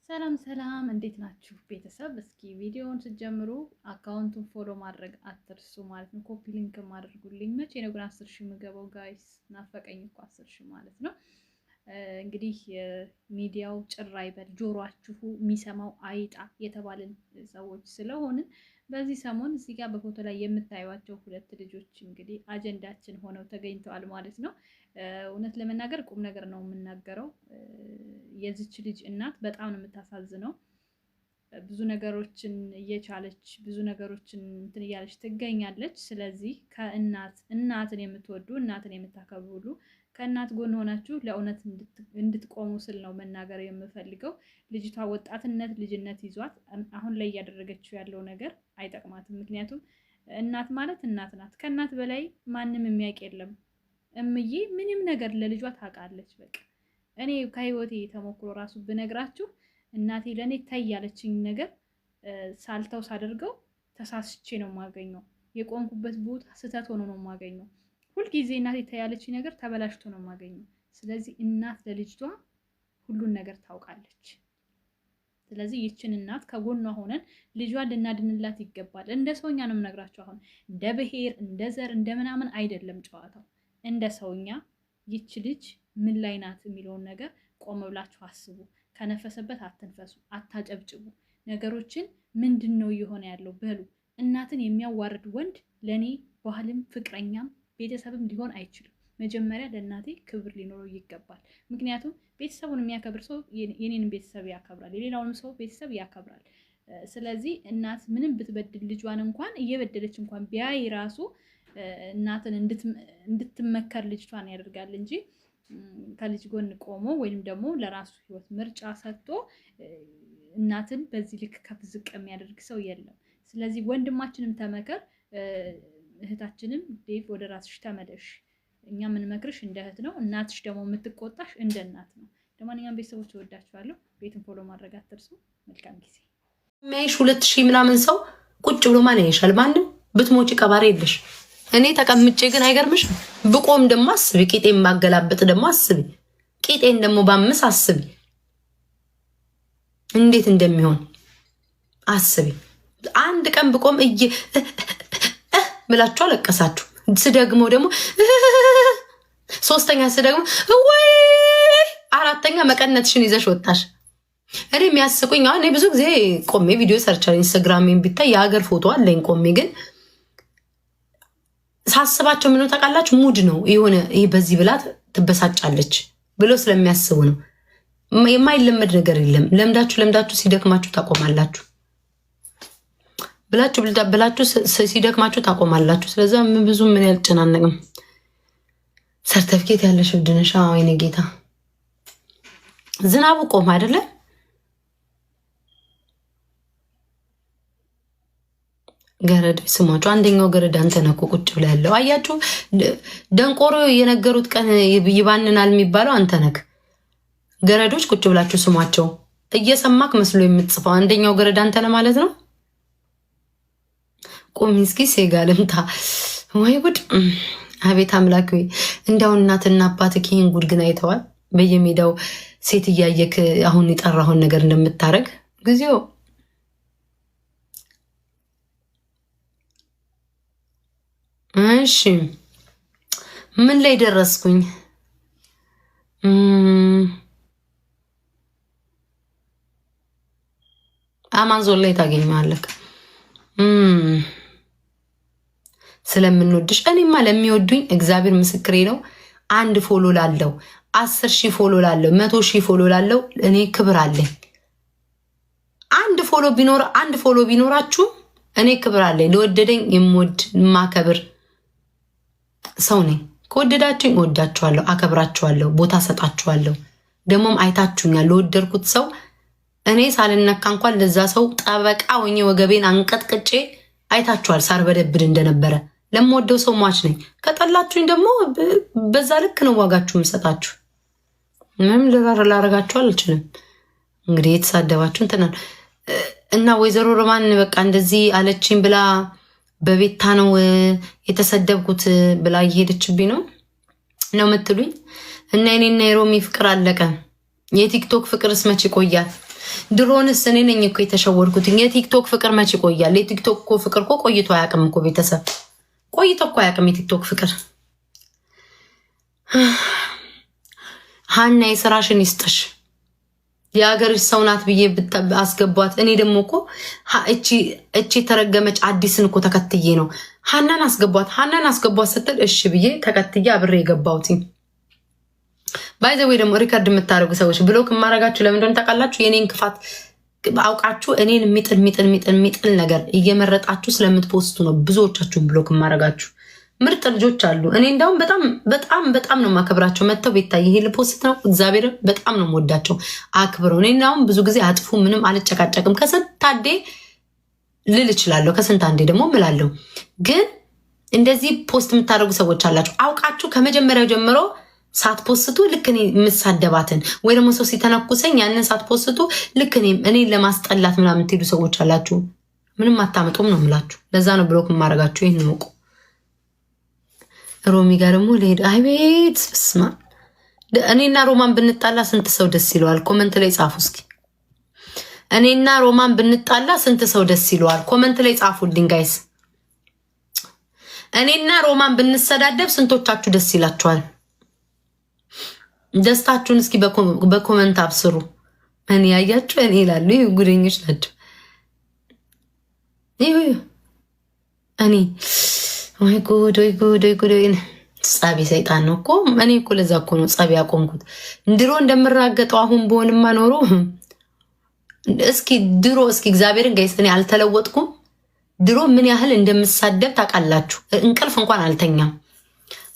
ሰላም ሰላም፣ እንዴት ናችሁ ቤተሰብ? እስኪ ቪዲዮውን ስትጀምሩ አካውንቱን ፎሎ ማድረግ አትርሱ ማለት ነው። ኮፒ ሊንክ አድርጉልኝ። መቼ ነው ግን 10,000 የምገባው ጋይስ? ናፈቀኝ እኮ 10,000 ማለት ነው። እንግዲህ ሚዲያው ጭራ ይበል ጆሮአችሁ የሚሰማው አይጣ የተባልን ሰዎች ስለሆንን በዚህ ሰሞን እዚህ ጋር በፎቶ ላይ የምታዩቸው ሁለት ልጆች እንግዲህ አጀንዳችን ሆነው ተገኝተዋል ማለት ነው። እውነት ለመናገር ቁም ነገር ነው የምናገረው። የዚች ልጅ እናት በጣም ነው የምታሳዝነው። ብዙ ነገሮችን እየቻለች ብዙ ነገሮችን እንትን እያለች ትገኛለች። ስለዚህ እናትን የምትወዱ እናትን የምታከብሩ ሁሉ ከእናት ጎን ሆናችሁ ለእውነት እንድትቆሙ ስል ነው መናገር የምፈልገው። ልጅቷ ወጣትነት ልጅነት ይዟት አሁን ላይ እያደረገችው ያለው ነገር አይጠቅማትም። ምክንያቱም እናት ማለት እናት ናት። ከእናት በላይ ማንም የሚያውቅ የለም። እምዬ ምንም ነገር ለልጇ ታውቃለች። በቃ እኔ ከህይወቴ ተሞክሮ ራሱ ብነግራችሁ እናቴ ለእኔ ታይ ያለችኝ ነገር ሳልተው ሳደርገው ተሳስቼ ነው የማገኘው። የቆምኩበት ቦታ ስህተት ሆኖ ነው የማገኘው። ሁልጊዜ እናቴ ታይ ያለችኝ ነገር ተበላሽቶ ነው የማገኘው። ስለዚህ እናት ለልጅቷ ሁሉን ነገር ታውቃለች። ስለዚህ ይችን እናት ከጎኗ ሆነን ልጇን ልናድንላት ይገባል። እንደ ሰውኛ ነው የምነግራችሁ። አሁን እንደ ብሔር እንደ ዘር እንደ ምናምን አይደለም ጨዋታው። እንደ ሰውኛ ይች ልጅ ምን ላይ ናት የሚለውን ነገር ቆም ብላችሁ አስቡ። ከነፈሰበት አትንፈሱ፣ አታጨብጭቡ። ነገሮችን ምንድን ነው እየሆነ ያለው በሉ። እናትን የሚያዋርድ ወንድ ለእኔ ባህልም ፍቅረኛም ቤተሰብም ሊሆን አይችልም። መጀመሪያ ለእናቴ ክብር ሊኖረው ይገባል። ምክንያቱም ቤተሰቡን የሚያከብር ሰው የኔንም ቤተሰብ ያከብራል፣ የሌላውንም ሰው ቤተሰብ ያከብራል። ስለዚህ እናት ምንም ብትበድል ልጇን እንኳን እየበደለች እንኳን ቢያይ ራሱ እናትን እንድትመከር ልጅቷን ያደርጋል እንጂ ከልጅ ጎን ቆሞ ወይም ደግሞ ለራሱ ህይወት ምርጫ ሰጥቶ እናትን በዚህ ልክ ከፍ ዝቅ የሚያደርግ ሰው የለም። ስለዚህ ወንድማችንም ተመከር፣ እህታችንም ዴቭ ወደ ራስሽ ተመለሽ። እኛ የምንመክርሽ እንደ እህት ነው። እናትሽ ደግሞ የምትቆጣሽ እንደ እናት ነው። ለማንኛውም ቤተሰቦች እወዳችኋለሁ። ቤትን ፎሎ ማድረግ አትርሱ። መልካም ጊዜ። የሚያይሽ 2,000 ምናምን ሰው ቁጭ ብሎ ማን ያይሻል? ማንም ብትሞጪ ቀባሪ የለሽ። እኔ ተቀምጬ ግን አይገርምሽም? ብቆም ደግሞ አስቢ። ቂጤን ማገላበጥ ደግሞ አስቢ። ቂጤን ደግሞ ባምስ አስቢ። እንዴት እንደሚሆን አስቢ። አንድ ቀን ብቆም ብላችሁ አለቀሳችሁ። ስደግመው ደግሞ ሶስተኛ ስደግሞ ወይ አራተኛ መቀነትሽን ይዘሽ ወጣሽ። እኔ የሚያስቁኝ አሁን እኔ ብዙ ጊዜ ቆሜ ቪዲዮ ሰርቻለሁ። ኢንስታግራሜን ቢታይ የሀገር ፎቶ አለኝ ቆሜ። ግን ሳስባቸው ምነው ታውቃላችሁ? ሙድ ነው የሆነ ይሄ በዚህ ብላት ትበሳጫለች ብለው ስለሚያስቡ ነው። የማይለመድ ነገር የለም። ለምዳችሁ ሲደክማችሁ ታቆማላችሁ ብላችሁ ሲደክማችሁ ታቆማላችሁ። ስለዛ ብዙ ምን ያልጨናነቅም። ሰርተፍኬት ያለሽ እብድነሻ። ወይኔ ጌታ። ዝናቡ ቆም አይደለ? ገረድ ስማችሁ። አንደኛው ገረድ አንተ ነህ እኮ ቁጭ ብላ ያለው። አያችሁ፣ ደንቆሮ የነገሩት ቀን ይባንናል የሚባለው አንተ ነህ። ገረዶች ቁጭ ብላችሁ ስሟቸው። እየሰማክ መስሎ የምትጽፈው አንደኛው ገረድ አንተ ነህ ማለት ነው። ቆሚ እስኪ ሴጋ ልምታ። ወይ ጉድ! አቤት አምላክ ወይ! እንዳው እናትና አባትህ ይህን ጉድ ግን አይተዋል? በየሜዳው ሴት እያየክ አሁን የጠራሁን ነገር እንደምታረግ ጊዜው። እሺ ምን ላይ ደረስኩኝ? አማዞን ላይ ታገኘዋለህ። ስለምንወድሽ እኔማ ለሚወዱኝ እግዚአብሔር ምስክሬ ነው። 1 ፎሎ ላለው 10,000 ፎሎ ላለው 100,000 ፎሎ ላለው እኔ ክብር አለኝ። 1 ፎሎ ቢኖራችሁ እኔ ክብር አለኝ። ለወደደኝ የምወድ የማከብር ሰው ነኝ። ከወደዳችሁኝ እወዳችኋለሁ፣ አከብራችኋለሁ፣ ቦታ ሰጣችኋለሁ። ደግሞም አይታችሁኛል። ለወደድኩት ሰው እኔ ሳልነካ እንኳን ለዛ ሰው ጠበቃ ሆኜ ወገቤን አንቀጥቅጬ አይታችኋል። ሳር በደብድ እንደነበረ ለምወደው ሰው ሟች ነኝ። ከጠላችሁኝ ደግሞ በዛ ልክ ነው ዋጋችሁ የምሰጣችሁ። ምንም ላረጋችሁ አልችልም። እንግዲህ የተሳደባችሁ እንትናል እና ወይዘሮ ሮማን በቃ እንደዚህ አለችኝ ብላ በቤታ ነው የተሰደብኩት ብላ እየሄደችብኝ ነው የምትሉኝ። እና እኔና የሮሚ ፍቅር አለቀ። የቲክቶክ ፍቅርስ መች ይቆያል? ድሮንስ እኔ ነኝ እኮ የተሸወድኩት። የቲክቶክ ፍቅር መች ይቆያል? የቲክቶክ እኮ ፍቅር እኮ ቆይቶ አያውቅም እኮ ቤተሰብ፣ ቆይቶ እኮ አያውቅም የቲክቶክ ፍቅር። ሀና የስራሽን ይስጥሽ። የሀገርሽ ሰው ናት ብዬ አስገቧት። እኔ ደግሞ እኮ እቺ ተረገመች አዲስን እኮ ተከትዬ ነው ሀናን አስገቧት ስትል እሺ ብዬ ተከትዬ አብሬ የገባሁት። ባይዘዌ ደግሞ ሪከርድ የምታደርጉ ሰዎች ብሎክ የማረጋችሁ ለምን እንደሆነ ታውቃላችሁ? የኔን ክፋት አውቃችሁ እኔን የሚጥል ነገር እየመረጣችሁ ስለምትፖስቱ ነው ብዙዎቻችሁን ብሎክ የማረጋችሁ። ምርጥ ልጆች አሉ። እኔ እንዳውም በጣም ነው የማከብራቸው። መጥተው ቤታይ ይሄ ልፖስት ነው እግዚአብሔር በጣም ነው የምወዳቸው አክብረው። እኔ እንዳውም ብዙ ጊዜ አጥፉ ምንም አልጨቃጨቅም። ከስንታንዴ ልል እችላለሁ፣ ከስንታንዴ ደግሞ ምላለሁ። ግን እንደዚህ ፖስት የምታደርጉ ሰዎች አላችሁ አውቃችሁ ከመጀመሪያው ጀምሮ ሳትፖስቱ ልክ እኔ የምሳደባትን ወይ ደግሞ ሰው ሲተነኩሰኝ ያንን ሳትፖስቱ ልክ እኔ ለማስጠላት ምናምን ትሄዱ ሰዎች አላችሁ። ምንም አታመጡም ነው የምላችሁ። ለዛ ነው ብሎክ የማደርጋችሁ። ይህን እወቁ። ሮሚ ጋር ደግሞ ልሄድ። አቤት ስማ፣ እኔና ሮማን ብንጣላ ስንት ሰው ደስ ይለዋል? ኮመንት ላይ ጻፉ እስኪ። እኔና ሮማን ብንጣላ ስንት ሰው ደስ ይለዋል? ኮመንት ላይ ጻፉልኝ ጋይስ። እኔና ሮማን ብንሰዳደብ ስንቶቻችሁ ደስ ይላችኋል? ደስታችሁን እስኪ በኮመንት አብስሩ። እኔ ያያችሁ እኔ ይላሉ። ይህ ጉደኞች ናቸው። እኔ ወይ ጉድ ወይ ጉድ ወይ ጉድ! ጸቢ ሰይጣን ነው እኮ። እኔ እኮ ለዛ እኮ ነው ጸቢ ያቆምኩት። ድሮ እንደምራገጠው አሁን በሆንማ ኖሮ እስኪ እግዚአብሔርን ጋይስ እኔ አልተለወጥኩም። ድሮ ምን ያህል እንደምሳደብ ታውቃላችሁ? እንቅልፍ እንኳን አልተኛም።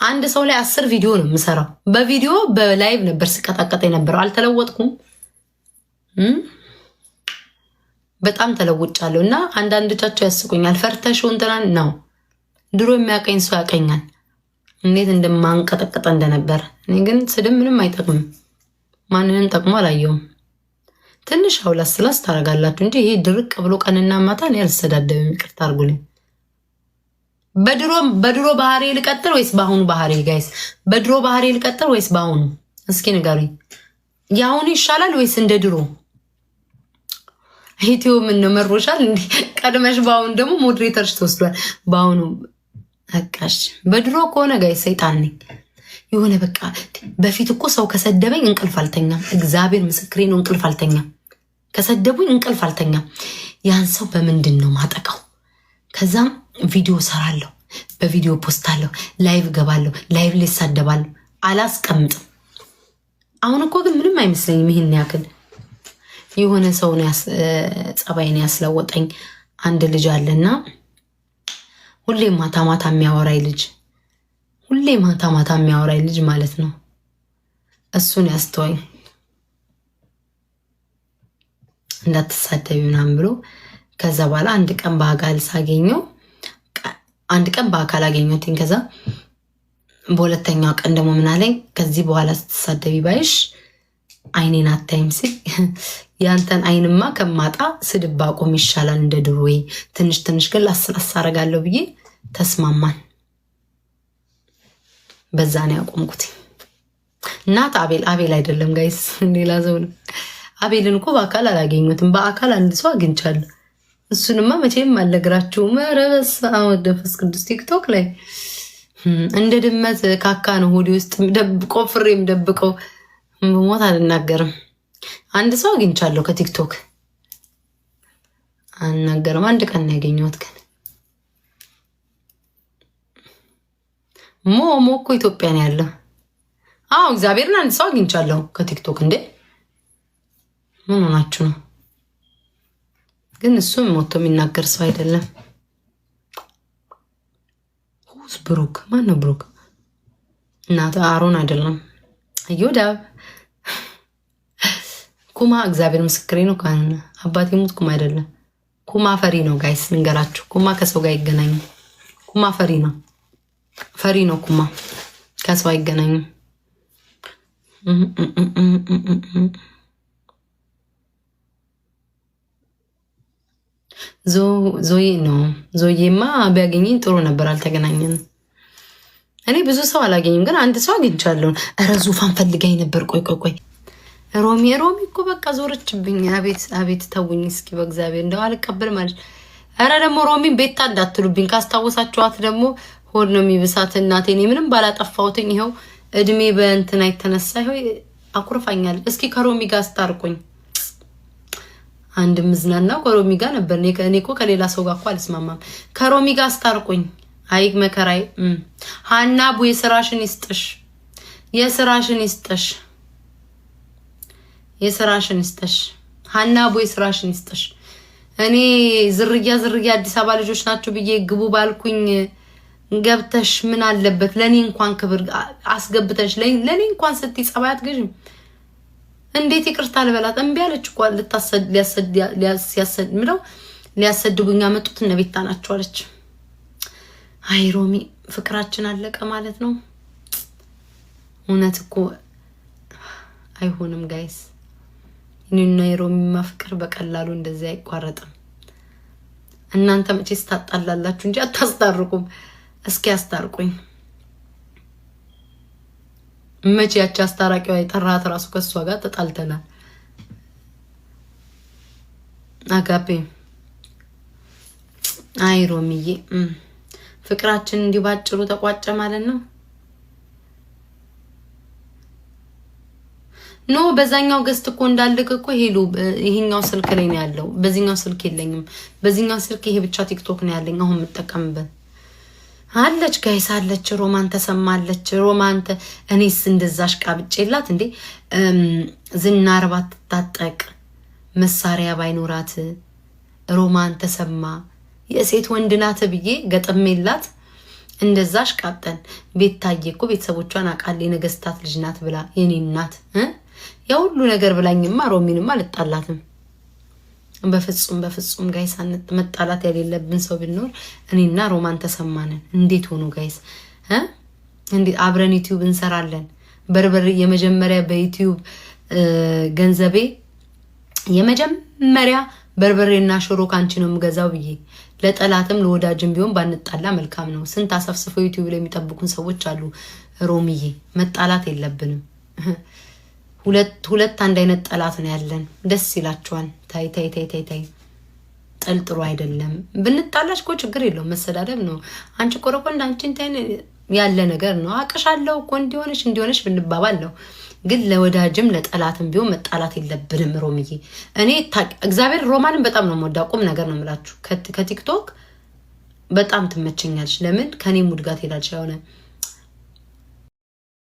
አንድ ሰው ላይ 10 ቪዲዮ ነው የምሰራው። በቪዲዮ በላይቭ ነበር ስቀጣቀጠ የነበረው። አልተለወጥኩም። በጣም ተለውጫለሁ። እና አንዳንዶቻቸው ያስቁኛል። ፈርተሽው እንትናን ነው። ድሮ የሚያቀኝ ሰው ያቀኛል እንዴት እንደማንቀጠቀጠ እንደነበር። እኔ ግን ስድብ ምንም አይጠቅምም። ማንንም ጠቅሞ አላየውም። ትንሽ አውላስላስ ታደርጋላችሁ እንጂ ይሄ ድርቅ ብሎ ቀንና ማታ እኔ አልሰዳደብም። ይቅርታ አድርጉልኝ። በድሮ ባህሪ ልቀጥል ወይስ በአሁኑ ባህሪ? ጋይስ በድሮ ባህሪ ልቀጥል ወይስ በአሁኑ? እስኪ ንገሩኝ። የአሁኑ ይሻላል ወይስ እንደ ድሮ? ኢትዮ ምን ነው መሮሻል እንዴ? ቀድመሽ በአሁኑ ደግሞ ሞዴሬተርሽ ተወስዷል። በአሁኑ አቃሽ። በድሮ ከሆነ ጋይስ ሰይጣን ነኝ የሆነ በቃ። በፊት እኮ ሰው ከሰደበኝ እንቅልፍ አልተኛም። እግዚአብሔር ምስክሬ ነው። እንቅልፍ አልተኛም። ከሰደቡኝ እንቅልፍ አልተኛም። ያን ሰው በምንድን ነው ማጠቃው? ከዛም ቪዲዮ ሰራለሁ፣ በቪዲዮ ፖስታለሁ፣ ላይቭ ገባለሁ፣ ላይቭ ላይ ሳደባለሁ፣ አላስቀምጥም። አሁን እኮ ግን ምንም አይመስለኝም። ይሄን ያክል የሆነ ሰው ጸባይን ያስለወጠኝ አንድ ልጅ አለና ሁሌ ማታ ማታ የሚያወራኝ ልጅ፣ ሁሌ ማታ ማታ የሚያወራኝ ልጅ ማለት ነው። እሱን ያስተወኝ እንዳትሳደቢ ምናምን ብሎ ከዛ በኋላ አንድ ቀን በአካል ሳገኘው አንድ ቀን በአካል አገኘሁትኝ። ከዛ በሁለተኛው ቀን ደግሞ ምን አለኝ? ከዚህ በኋላ ስትሳደቢ ባይሽ አይኔን አታይም ሲል ያንተን አይንማ ከማጣ ስድብ አቆም ይሻላል እንደ ድሮዬ፣ ትንሽ ትንሽ ግን ላስላስ አደርጋለሁ ብዬ ተስማማን። በዛ ነው ያቆምኩት። እናት አቤል አይደለም ጋይስ፣ ሌላ ሰው ነው። አቤልን እኮ በአካል አላገኘሁትም። በአካል አንድ ሰው አግኝቻለሁ። እሱንማ መቼም አልነግራችሁም። ኧረ በስመ አብ ወመንፈስ ቅዱስ። ቲክቶክ ላይ እንደ ድመት ካካ ነው ሆዴ ውስጥ ቆፍሬም ደብቀው ሞት አልናገርም። አንድ ሰው አግኝቻለሁ ከቲክቶክ አልናገርም። አንድ ቀን ነው ያገኘሁት። ግን ሞ እኮ ኢትዮጵያ ነው ያለው። አዎ እግዚአብሔርን አንድ ሰው አግኝቻለሁ ከቲክቶክ። እንዴ ምን ሆናችሁ ነው? ግን እሱም ሞቶ የሚናገር ሰው አይደለም። ሁስ ብሩክ? ማን ነው ብሩክ? እናት አሮን አይደለም። እዮዳብ ኩማ እግዚአብሔር ምስክሬ ነው። ካን አባቴ ሙት ኩማ አይደለም። ኩማ ፈሪ ነው ጋይስ፣ ልንገራችሁ። ኩማ ከሰው ጋር አይገናኝም። ኩማ ፈሪ ነው። ፈሪ ነው ኩማ፣ ከሰው አይገናኝም። ዞዬ ነው። ዞዬማ ቢያገኘኝ ጥሩ ነበር። አልተገናኘንም። እኔ ብዙ ሰው አላገኝም፣ ግን አንድ ሰው አግኝቻለሁ። እረ ዙፋን ፈልጋኝ ነበር። ቆይ ሮሚ እኮ በቃ ዞረችብኝ። አቤት አቤት ተውኝ እስኪ በእግዚአብሔር እንደው አልቀበል ማለት። ኧረ ደግሞ ሮሚን ቤታ እንዳትሉብኝ ካስታወሳችኋት ደግሞ ሆድ ነው የሚብሳት እናቴ። እኔ ምንም ባላጠፋሁትኝ ይኸው እድሜ በእንትና የተነሳ ይኸው አኩርፋኛል። እስኪ ከሮሚ ጋር አስታርቁኝ። አንድ ምዝናናው ከሮሚ ጋር ነበር። እኔ እኮ ከሌላ ሰው ጋር እኮ አልስማማም። ከሮሚ ጋር አስታርቁኝ። አይ መከራይ ሀናቡ የስራሽን ይስጥሽ፣ የስራሽን ይስጥሽ፣ የስራሽን ይስጥሽ ሀናቡ የስራሽን ይስጥሽ። እኔ ዝርያ አዲስ አበባ ልጆች ናቸው ብዬ ግቡ ባልኩኝ ገብተሽ ምን አለበት ለኔ እንኳን ክብር አስገብተሽ ለኔ እንኳን ስትይ ጸባይ አትገዥም። እንዴት ይቅርታ ልበላት? እምቢ አለች እኮ ሊያሰድቡኝ ያመጡት እነ ቤታ ናቸው አለች። አይ ሮሚ ፍቅራችን አለቀ ማለት ነው። እውነት እኮ አይሆንም ጋይስ። እኔና የሮሚማ ፍቅር በቀላሉ እንደዚህ አይቋረጥም። እናንተ መቼስ ታጣላላችሁ እንጂ አታስታርቁም። እስኪ አስታርቁኝ። መቼ ያቺ አስታራቂዋ የጠራት ራሱ ከሷ ጋር ተጣልተናል። አጋፔ አይ ሮሚዬ ፍቅራችን እንዲሁ ባጭሩ ተቋጨ ማለት ነው። ኖ በዛኛው ገስት እኮ እንዳልክ እኮ ሄሉ ይሄኛው ስልክ ላይ ነው ያለው። በዚህኛው ስልክ የለኝም። በዚህኛው ስልክ ይሄ ብቻ ቲክቶክ ነው ያለኝ አሁን የምጠቀምበት። አለች ጋይስ አለች። ሮማን ተሰማለች። ሮማን እኔስ እንደዛሽ ቃብጬላት እንዴ ዝናር ባትታጠቅ መሳሪያ ባይኖራት ሮማን ተሰማ የሴት ወንድ ናት ብዬ ገጥሜላት እንደዛሽ ቃጠን። ቤታዬ እኮ ቤተሰቦቿን አቃሌ ነገስታት ልጅ ናት ብላ የኔ እናት ያ ሁሉ ነገር ብላኝማ ሮሚንማ አልጣላትም። በፍጹም ጋይስ መጣላት የሌለብን ሰው ቢኖር እኔና ሮማን ተሰማንን። እንዴት ሆኖ ጋይስ እንዴት አብረን ዩቲዩብ እንሰራለን። በርበሬ የመጀመሪያ በዩቲዩብ ገንዘቤ የመጀመሪያ በርበሬና ሽሮ ካንቺ ነው የምገዛው ብዬ ለጠላትም ለወዳጅም ቢሆን ባንጣላ መልካም ነው። ስንት አሰፍስፈው ዩቲዩብ ላይ የሚጠብቁን ሰዎች አሉ። ሮሚዬ መጣላት የለብንም። ሁለት አንድ አይነት ጠላት ነው ያለን። ደስ ይላችኋል። ታይ ጥልጥሩ አይደለም። ብንጣላሽ እኮ ችግር የለውም። መሰዳደብ ነው። አንቺ ቆረቆ እንዳንቺ እንትን ያለ ነገር ነው። አቅሻለሁ እኮ እንዲሆነሽ ብንባባል ነው። ግን ለወዳጅም ለጠላትም ቢሆን መጣላት የለብንም። ሮሚዬ እኔ እግዚአብሔር ሮማንን በጣም ነው የምወዳ። ቁም ነገር ነው የምላችሁ። ከቲክቶክ በጣም ትመቸኛለች። ለምን ከኔ ሙድ ጋር ትሄዳለች። የሆነ